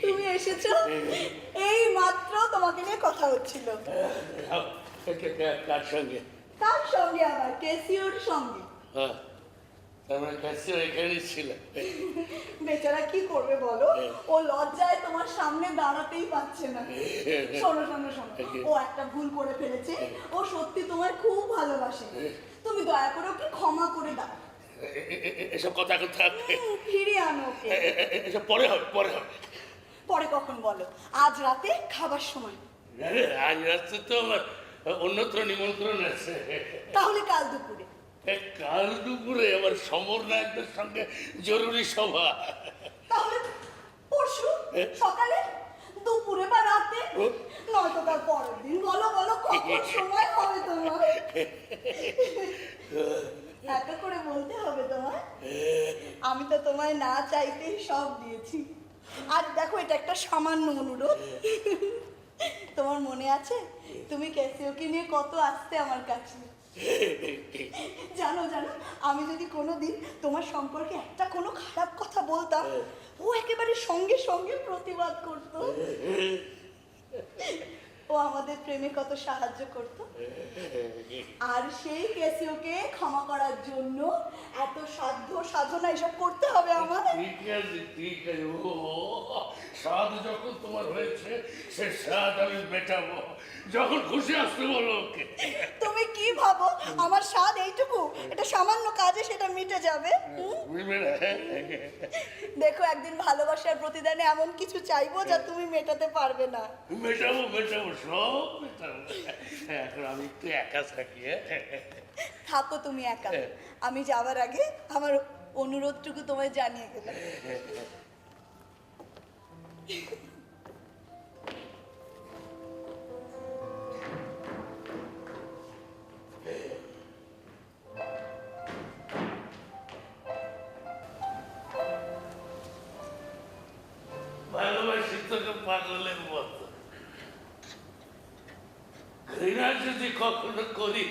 তুমি এসেছো? এই মাত্র তোমাকে নিয়ে কথা হচ্ছিল। কার সঙ্গে? কার সঙ্গে? আবার ক্যাসিওর সঙ্গে। ক্যাসিও এখানেই ছিল। বেচারা কি করবে বলো, ও লজ্জায় তোমার সামনে দাঁড়াতেই পারছে না। শোনো শোনো শোনো, ও একটা ভুল করে ফেলেছে। ও সত্যি তোমায় খুব ভালোবাসে। তুমি দয়া করে ওকে ক্ষমা করে দাও। এসব কথা কথা ফিরিয়ে আনো ওকে। এসব পরে হবে, পরে হবে। পরে কখন বলো? আজ রাতে খাবার সময়। আজ রাতে তো আমার অন্যত্র নিমন্ত্রণ আছে। তাহলে কাল দুপুরে? কাল দুপুরে আমার সমর নায়কদের সঙ্গে জরুরি সভা। তাহলে পরশু সকালে, দুপুরে বা রাতে, নয়তো তার পরের দিন। বলো বলো কখন সময় হবে তোমার? এত করে বলতে হবে তোমার? আমি তো তোমায় না চাইতেই সব দিয়েছি। আর দেখো, এটা একটা সামান্য অনুরোধ। তোমার মনে আছে তুমি ক্যাসিওকে নিয়ে কত আসতে আমার কাছে? জানো জানো, আমি যদি কোনোদিন তোমার সম্পর্কে একটা কোনো খারাপ কথা বলতাম, ও একেবারে সঙ্গে সঙ্গে প্রতিবাদ করতো। ও আমাদের প্রেমে কত সাহায্য করত। আর সেই ক্যাসিওকে ক্ষমা করার জন্য এত সাধ্য সাধনা এসব করতে হবে আমার? ঠিক আছে, ঠিক আছে। ও স্বাদ যখন তোমার হয়েছে, সে স্বাদ আমি মেটাবো। যখন খুশি আসতে বলো ওকে। তুমি কি ভাবো আমার স্বাদ এইটুকু? এটা সামান্য কাজে সেটা মিটে যাবে? দেখো, একদিন ভালোবাসার প্রতিদানে এমন কিছু চাইবো যা তুমি মেটাতে পারবে না। মেটাবো মেটাবো, সব মেটাবো। এখন আমি একটু একা থাকি। থাকো তুমি একা। আমি যাওয়ার আগে আমার অনুরোধটুকু তোমায় জানিয়ে গেলাম। ভালোবাসি তোকে পাগলের মতো। ঘৃণা যদি কখনো করি,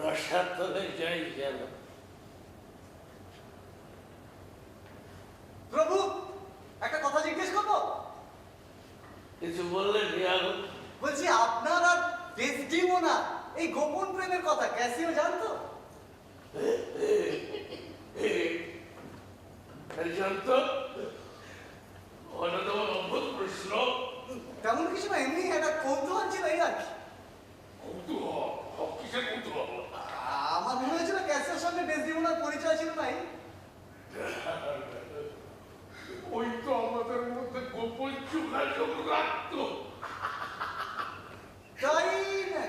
রসাতলে যাই যেন। প্রভু, একটা কথা জিজ্ঞেস করবো? কিছু বললে নিয়াগো? বলছি, আপনার আর ডেসডিমোনা এই গোপন প্রেমের কথা ক্যাসিও জানতো? জানতো? ওটা তোমার অদ্ভুত প্রশ্ন। তেমন কিছু না, এমনি একটা কৌতূহল ছিল এই আর কি। কৌতূহল? কিসের কৌতূহল? আমার মনে হয়েছিল ক্যাসিওর সঙ্গে ডেসডিমোনার পরিচয় ছিল নাই। ওই তো আমাদের মধ্যে গোপন যোগাযোগ রাখতো। তাই না?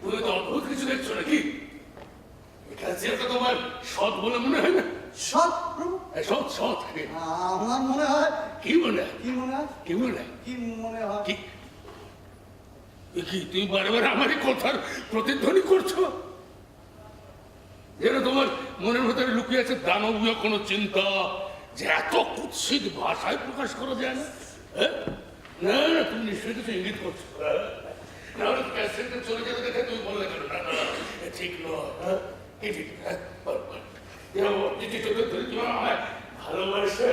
তুমি তো অদ্ভুত কিছু দেখছো নাকি? ক্যাসিওকে তোমার সৎ বলে মনে হয় না? সৎ প্রভু? সৎ সৎ। আমার মনে হয়। কি মনে হয়? কি মনে হয়? কি মনে হয়? কি মনে হয়? কি তুমি বারবার আমারই কথার প্রতিধ্বনি করছো? যেন তোমার মনের ভেতরে লুকিয়ে আছে দানবীয় কোনো চিন্তা, যে এত কুৎসিত ভাষায় প্রকাশ করা যায় না। না না, তুমি নিশ্চয়ই কিছু ইঙ্গিত করছো। নাহলে ক্যাসেটটা চলে যেতে দেখে তুমি বললে কেন না না ঠিক নয়? ঠিক তুমি আমায় ভালোবাসো,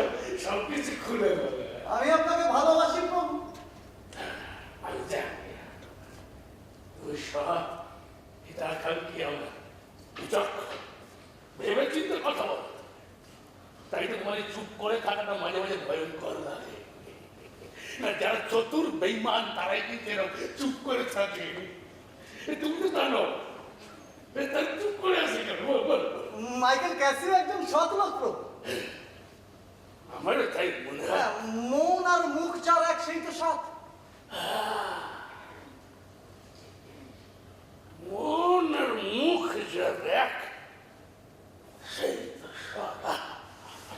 সবকিছু খুলে বলে। আমি আপনাকে ভালোবাসি প্রভু। আমি জানি তুই সৎ, হিতাকাঙ্ক্ষী, আমরা বিচক্ষণ, ভেবে চিন্তে কথা বল। তাই তো তোমার চুপ করে থাকাটা মাঝে মাঝে ভয়ঙ্কর লাগে। যারা চতুর বেঈমান তারাই কিন্তু এরকম চুপ করে থাকে। তুমি তো জানো, তাই চুপ করে আছে কেন? মাইকেল ক্যাসিও একজন সৎ লোক প্রভু। আমারও তাই মনে হয়। মন আর মুখ যার এক, সেই তো সৎ। মন আর মুখ যা দেখ, সেই তো সৎ।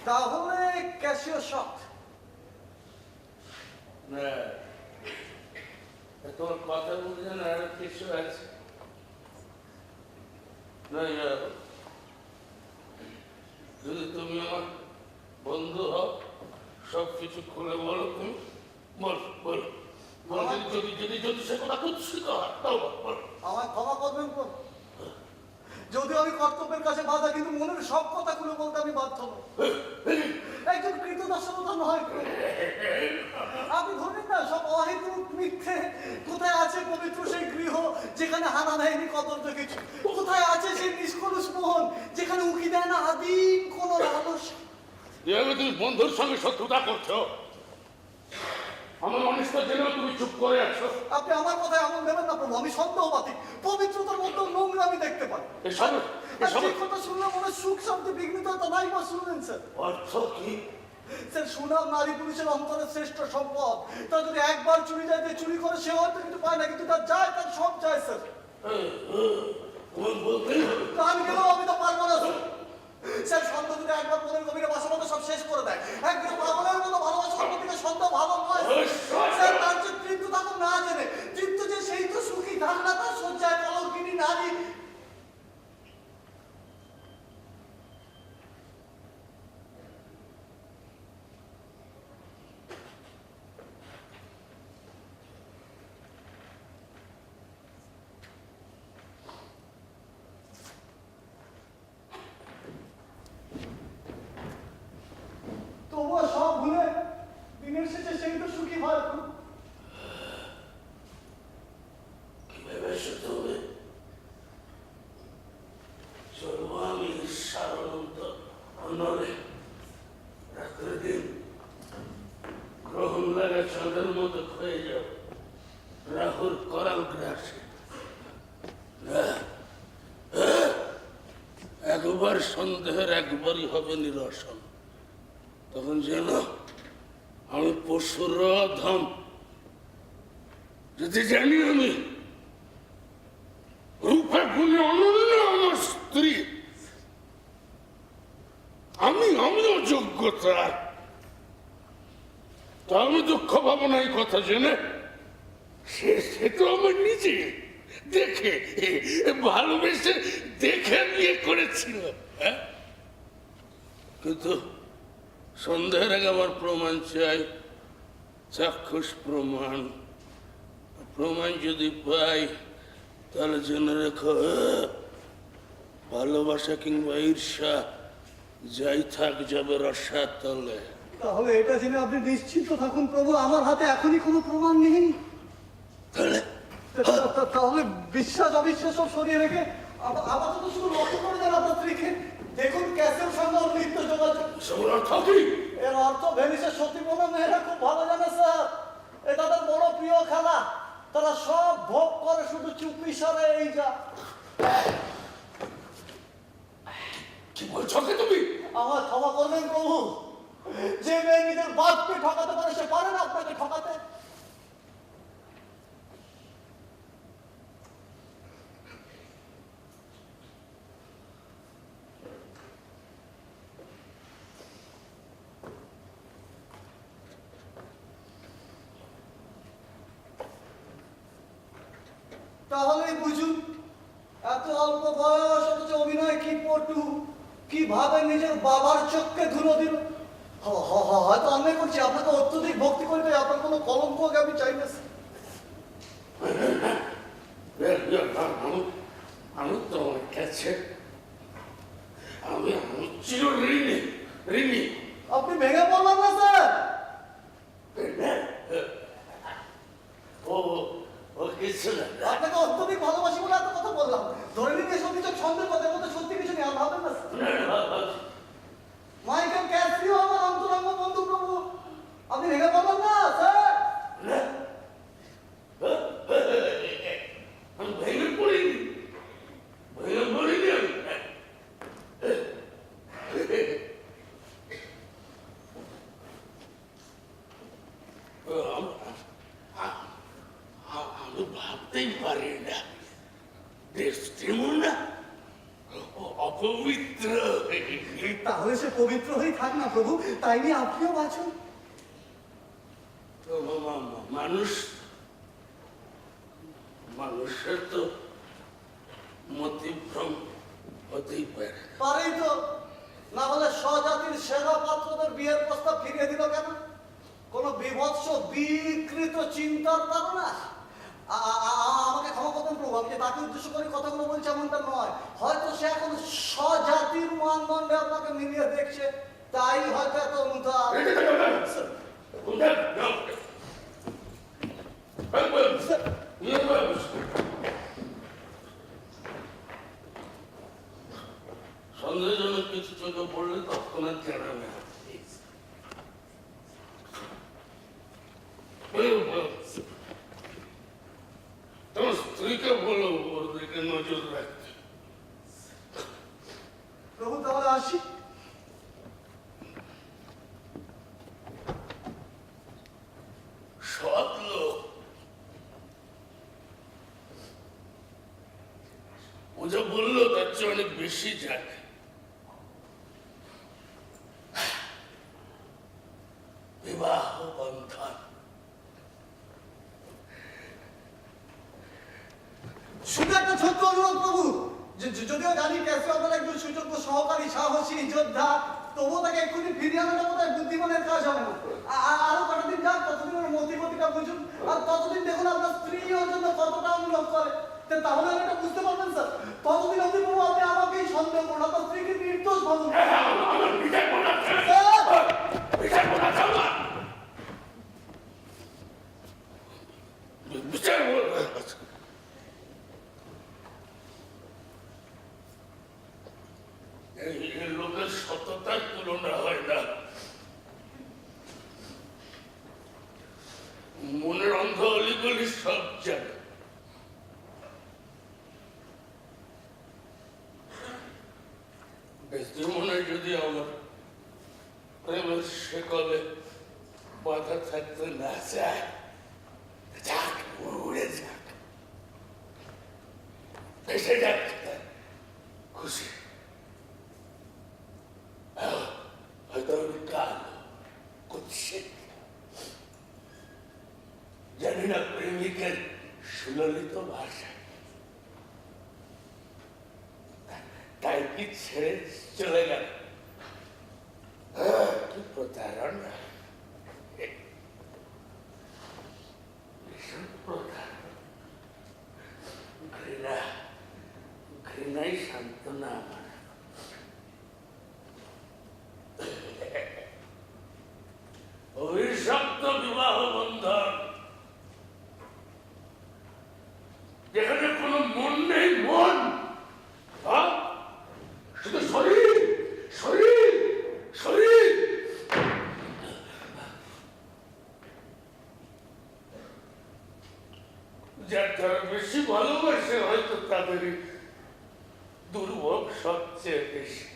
তাহলে ক্যাসিও সৎ? না, তোমার কথা বুঝে না, আরো কিছু আছে। না, যদি তুমি আমার বন্ধু হও, সব কিছু খুলে বলো। তুমি বলো বলো, যদি যদি যদি যদি সে কথা কুৎসিত হয়, তাও বলো। আমার ক্ষমা করবেন প্রভু। যদিও আমি কর্তব্যের কাছে বাধা, কিন্তু মনের সব কথা খুলে বলতে আমি বাধ্য নই। একজন কৃতদাসতা নয় প্রভু। আপনি ধরেন না সব অহেতুক মিথ্যে। কোথায় আছে পবিত্র সেই গৃহ যেখানে হানা দেয়নি কদর্য কিছু? কোথায় আছে সেই নিষ্কলুষ মন যেখানে উকি দেয় না আদিম কোন লালসা? এভাবে তুমি বন্ধুর সঙ্গে শত্রুতা করছো, আমার অনিষ্ট জেনেও তুমি চুপ করে আছো। আপনি আমার কথায় আমল দেবেন না প্রভু। আমি সন্দেহবাদী, পবিত্রতার মধ্যে নোংরা আমি দেখতে পাই। এসব এসব যে কথা শুনলে মনে সুখ শান্তি বিঘ্নিত হতো নাই বা শুনলেন স্যার? অর্থ কি? স্যার সুনাম নারী পুরুষের অন্তরের শ্রেষ্ঠ সম্পদ। তা যদি একবার চুরি যায় যে চুরি করে সে হয়তো কিছু পায় না, কিন্তু তার যায় তার সব যায় স্যার। তোমার বলতেই হবে। প্রাণ গেলেও আমি তো পারবো না স্যার। স্যার সন্দেহ যদি একবার মনের গভীরে বাসা মতো সব শেষ করে দেয়। একজন পাগলের মতো ভালোবাসার প্রতিকে সন্দেহ ভালো নয় স্যার। তার যে তৃপ্ত থাকুন না জেনে, তৃপ্ত যে সেই তো সুখী থাক না তার শয্যায় কলঙ্কিনী নারী। তবুও সব ভুলে দিনের শেষে সেই তো সুখী হয়। কিভাবে শুতে হবে? চলবো আমি সারণন্ত অনলে রাত্রে দিন গ্রহণ লাগা চাঁদের মতো হয়ে যাও রাহুর করাল গ্রাসে। একবার সন্দেহের একবারই হবে নিরসন। তখন যেন আমি পশুর ধম, যদি জানি আমি রূপে গুণে অনন্য আমার স্ত্রী, আমিও যোগ্যতার, তা আমি দুঃখ পাবো না এই কথা জেনে। সে তো আমার নিজে দেখে ভালোবেসে দেখে বিয়ে করেছিল। হ্যাঁ, কিন্তু সন্দেহের আগে আমার প্রমাণ চাই, চাক্ষুষ প্রমাণ। প্রমাণ যদি পাই তাহলে জেনে রেখো, ভালোবাসা কিংবা ঈর্ষা যাই থাক যাবে রসার তলে। তাহলে এটা জেনে আপনি নিশ্চিন্ত থাকুন প্রভু, আমার হাতে এখনই কোনো প্রমাণ নেই। তাহলে তাহলে বিশ্বাস অবিশ্বাস সব সরিয়ে রেখে আপাতত শুধু লক্ষ্য করে দেন আপনার স্ত্রীকে। দেখুন ক্যাসের সঙ্গে ওর নিত্য যোগাযোগ। সেগুলো অর্থ কি? এর অর্থ ভেনিসের সতীপনা মেয়েরা খুব ভালো জানে স্যার। এ তাদের বড় প্রিয় খেলা। তারা সব ভোগ করে শুধু চুপি সরে এই যা। কি বলছো কি তুমি? আমার ক্ষমা করবেন প্রভু। যে মেয়ে নিজের বাপকে ঠকাতে পারে সে পারে না আপনাকে ঠকাতে। তাহলেই বুঝুন এত অল্প বয়স অথচ অভিনয় কি পটু, কিভাবে নিজের বাবার চোখকে ধুলো দিল। হয়তো অন্যায় করছি, আপনাকে অত্যধিক ভক্তি করে তাই আপনার কোনো কলঙ্ক আমি চাই না। আমি তোমার কাছে আমি চির ঋণী। আপনি ভেঙে পড়লেন না স্যার? ও কিছু না। আপনাকে অত্যধিক ভালোবাসি বলে এত কথা বললাম। ধরে নিন এসব কিছু ছন্দের কথার মধ্যে সত্যি কিছু নেই, আর ভাববেন না স্যার। মাইকেল ক্যাসিও আমার অন্তরঙ্গ বন্ধু প্রভু। আপনি ভেঙে পড়লেন না স্যার? আমি ভেঙে পড়িনি আমি। আমি ভাবতেই পারি না দেশটিমনা অপবিত্র। তাহলে সে পবিত্র হয়ে থাক না প্রভু, তাই নিয়ে আপনিও বাঁচুন। মানুষের তো মতিভ্রম হতেই পারে। পারেই তো, না হলে স্বজাতির সেরা পাত্রদের বিয়ের প্রস্তাব ফিরিয়ে দিল কেন? কোন বিভৎস বিকৃত চিন্তার কারণে? আমাকে ক্ষমা করবেন প্রভু, আমি যে তাকে উদ্দেশ্য করে কথাগুলো বলছি এমনটা নয়। হয়তো সে এখন স্বজাতির মানদণ্ডে আপনাকে মিলিয়ে দেখছে, তাই হয়তো এত অনুতাপ। সন্দেহজনক কিছু চোখে পড়লে তৎক্ষণাৎ জানাবে। তোমার স্ত্রীকে বলো ওর দিকে নজর রাখতে। প্রভু তাহলে আসি। সৎ লোক, ও যা বললো তার চেয়ে অনেক বেশি জানে। বিবাহ বন্ধন শুধু একটা ছোট্ট অনুরোধ প্রভু, যদিও জানি ক্যাসিও আপনার একজন সুযোগ্য সহকারী, সাহসী যোদ্ধা, তবুও তাকে এক্ষুনি ফিরিয়ে আনাটা বোধ হয় বুদ্ধিমানের কাজ হবে না। আরো কটা দিন যাক, ততদিন ওর মতিগতিটা বুঝুন, আর ততদিন দেখুন আপনার স্ত্রী ওর জন্য কতটা অনুরোধ করে। তাহলে আমি এটা বুঝতে পারবেন স্যার। ততদিন অবধি প্রভু আপনি আমাকেই সন্দেহ করুন, আপনার স্ত্রীকে নির্দোষ ভাবুন। বিচার লোকের সততার তুলনা হয় না। মনের অন্ধ অলিগলি সব জানে। মনে যদি আমার প্রেমের শেকলে বাধা থাকতে না চায়, যাক উড়ে যাক, ভেসে যাক, খুশি। হয়তো আমি কাল করছি, জানি না প্রেমিকের সুললিত ভাষা, তাই কি ছেড়ে চলে গেল। কি প্রতারণা, ঘৃণা, ঘৃণাই সান্ত্বনা আমার। অভিশপ্ত বিবাহ বন্ধন, যেখানে কোনো মন নেই, মন শুধু শরীর, শরীর, শরীর। যারা বেশি ভালোবাসে হয়তো তাদের দুর্ভোগ সবচেয়ে বেশি।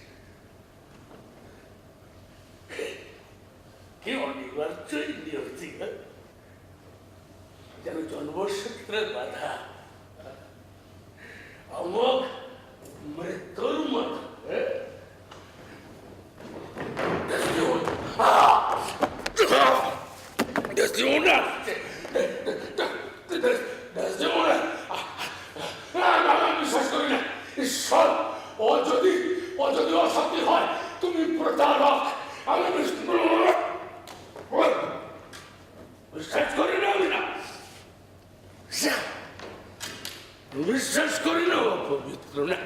কি অনিবার্যই নিয়তি, যেন জন্মসূত্রের বাধা, অমোঘ মৃত্যুর মতো। বিশ্বাস করি না ঈশ্বর, ও যদি অসত্যি হয়, তুমি প্রতারক। আমি বিশ্বাস করি না, আমি না বিশ্বাস করি না, পবিত্র না।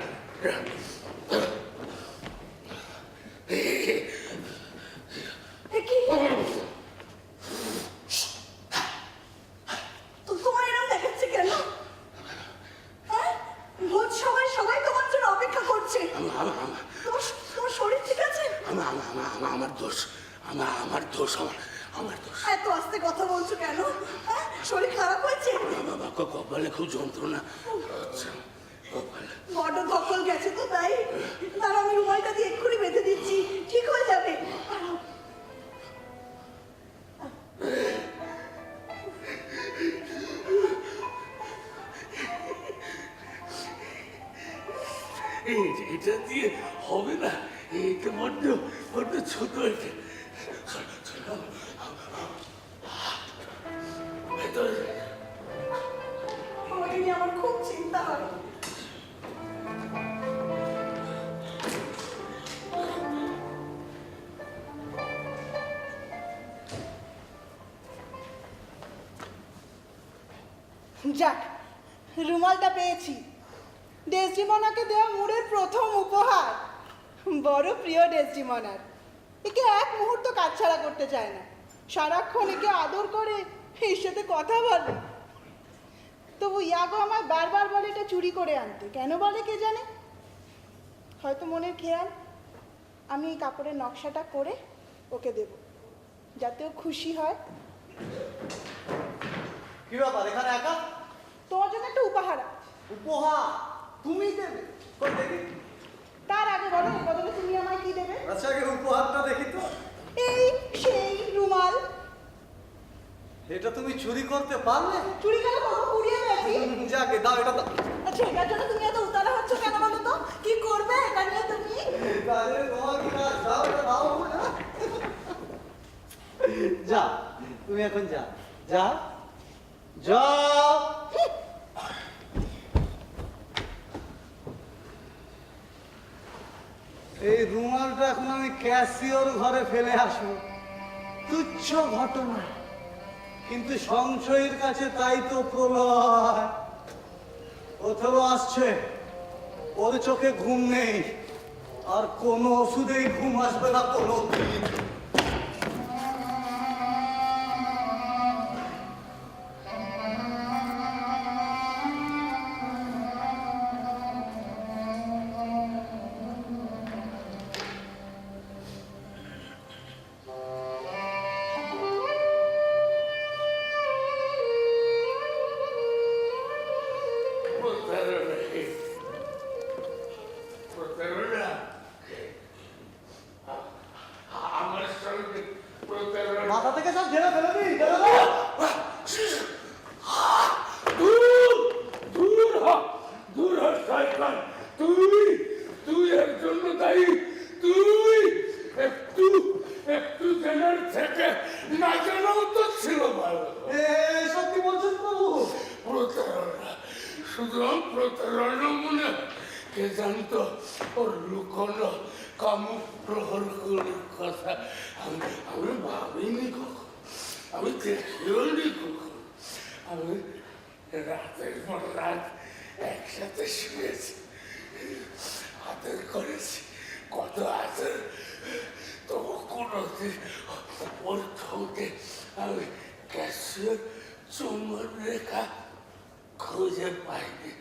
তোমার এরকম দেখাচ্ছে কেন? ভোজ সবাই সবাই তোমার জন্য অপেক্ষা করছে। তোমার শরীর ঠিক আছে? আমার দোষ, আমার দোষ, আমার দোষ। এত আস্তে কথা বলছো কেন? শরীর খারাপ হয়েছে? কপালে খুব যন্ত্রণা, কপালে বড্ড ধকল গেছে তো, তাই দাঁড়া, আমি রুমালটা দিয়ে এক্ষুনি বেঁধে দিচ্ছি, ঠিক হয়ে যাবে। এটা দিয়ে হবে না, এটা বড্ড বড্ড ছোট। এটা আমাকে নিয়ে আমার খুব চিন্তা হয়। যাক, রুমালটা পেয়েছি। ডেসডিমোনাকে দেওয়া মুড়ের প্রথম উপহার। বড় প্রিয় ডেসডিমোনার। একে এক মুহূর্ত কাছছাড়া করতে চায় না, সারাক্ষণ একে আদর করে, এর সাথে কথা বলে। তবু ইয়াগো আমায় বারবার বলে এটা চুরি করে আনতে। কেন বলে কে জানে? হয়তো মনের খেয়াল। আমি এই কাপড়ের নকশাটা করে ওকে দেব, যাতে ও খুশি হয়। কি ব্যাপার এখানে একা? তোমার জন্য একটা উপহার আছে। উপহার তুমি দেবে? কই দেখি। তার আগে বলো এর বদলে তুমি আমায় কি দেবে? আচ্ছা আগে উপহারটা দেখি তো। এই সেই রুমাল। এটা তুমি চুরি করতে পারলে? চুরি কেন করবো? কুড়িয়ে পেয়েছি। যাকে দাও, এটা দাও। আচ্ছা, এটার জন্য তুমি এত উতালা হচ্ছ কেন বলো তো? কি করবে এটা নিয়ে তুমি? আরে তোমার কি কাজ? দাও, এটা দাও না। যা, তুমি এখন যা। যা যাও। এই রুমালটা এখন আমি ক্যাসিওর ঘরে ফেলে আসবো। তুচ্ছ ঘটনা, কিন্তু সংশয়ের কাছে তাই তো প্রলয়। ওথেরও আসছে, ওর চোখে ঘুম নেই, আর কোনো ওষুধেই ঘুম আসবে না কোনো দিন। আমার সঙ্গে প্রতারণা। মাথা থেকে সব ঝেড়ে ফেলে দিই, ঝেড়ে দাও। দূর দূর হ, দূর হ শয়তান। তুই এর জন্য দায়ী। তুই একটু একটু জানার থেকে না জানাও তো ছিল ভালো। সত্যি বলছেন প্রভু? প্রতারণা, শুধু প্রতারণা মনে হয়। কে জানতো ওর লুকোনো কামুক প্রহরগুলোর কথা আমি ভাবিনি কখন, আমি দেখিও নি কখন। আমি রাতের পর রাত একসাথে শুয়েছি, আদর করেছি, কত আদর। তবু কোনোদিন ওর ঠোঁটে আমি ক্যাসিওর চুম্বন রেখা খুঁজে পাইনি।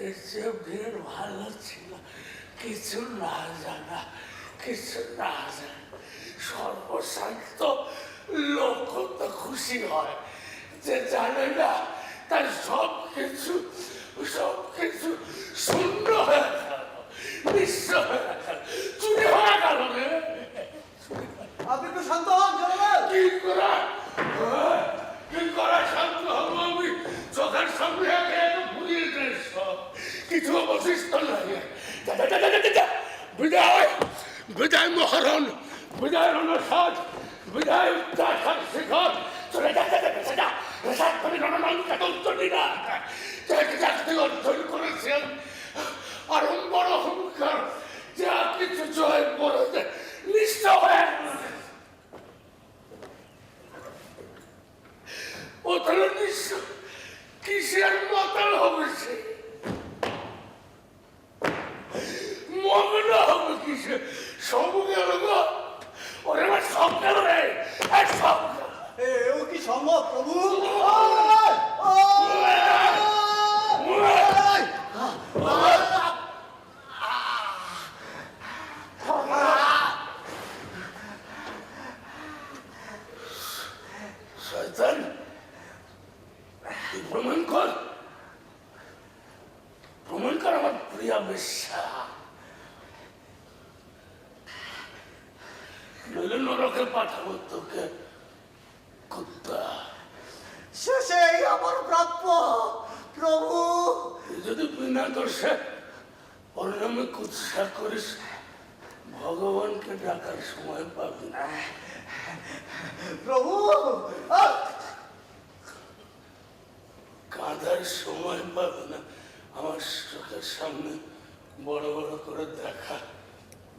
এর চেয়ে ঢের ভালো ছিল কিছু না জানা, কিছু না জানা। সর্বশান্ত লোক তো খুশি হয় যে জানে না তার সব কিছু শূন্য হয়ে গেল, নিঃস্ব হয়ে গেল, চুরি হয়ে গেল। আপনি একটু শান্ত হন জনগণ। কি করা শান্ত হবো আমি? চোখের সামনে একে ভুলিয়ে দেয় সব কিছু অবশিষ্ট নাই। বিদায়, বিদায় মহরণ, বিদায় রণসাজ, বিদায় উত্তার শিখর। চলে অর্জন করেছেন আড়ম্বর অহংকার, যা কিছু জয় পড়ে নিঃস্ব হয়ে ওদের নিঃস্ব। কিসের মাতাল হবে সে? মগ্ন হবে কিসে? সব গেল গো, ওরে আমার সব গেল রে, সব গেল। ও কি সম্ভব প্রভু? শয়তান, তুই প্রমাণ কর আমার প্রিয়া বেশ্যা, নইলে নরকে পাঠাবো তোকে কুত্তা। শেষেই আমার প্রাপ্য প্রভু। তুই যদি বিনা দোষে ওর নামে কুৎসা করিস, ভগবানকে ডাকার সময় পাবি না প্রভু। কাঁদার সময় পাবে না। আমার চোখের সামনে বড় বড় করে দেখা,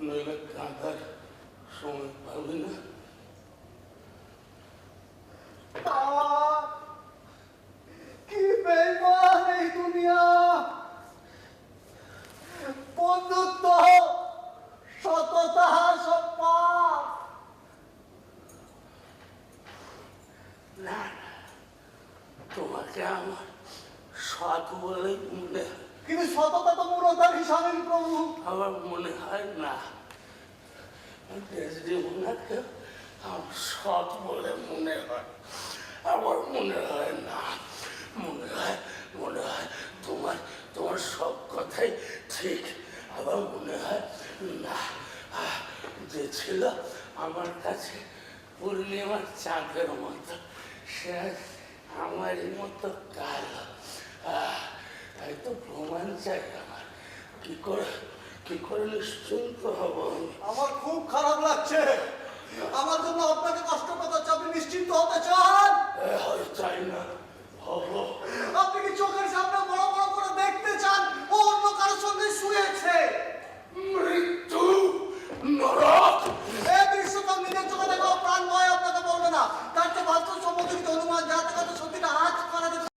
নইলে কাঁদার সময় পাবে না। কি মনে কিন্তু সততা তো মূলতার হিসাবে প্রভু। আমার মনে হয় না ওনাকে আমার সৎ বলে মনে হয়। আমার মনে হয় না, মনে হয় তোমার তোমার সব কথাই ঠিক। আবার মনে হয় না, যে ছিল আমার কাছে পূর্ণিমার চাঁদের মতো, সে আমারই মতো কালো। তাই তো প্রমাণ চাই আমার। কি করে নিশ্চিন্ত হব আমি? আমার খুব খারাপ লাগছে। আমার জন্য আপনাকে কষ্ট পেতে হচ্ছে। আপনি নিশ্চিন্ত হতে চান? চাই না, হব। আপনি কি চোখের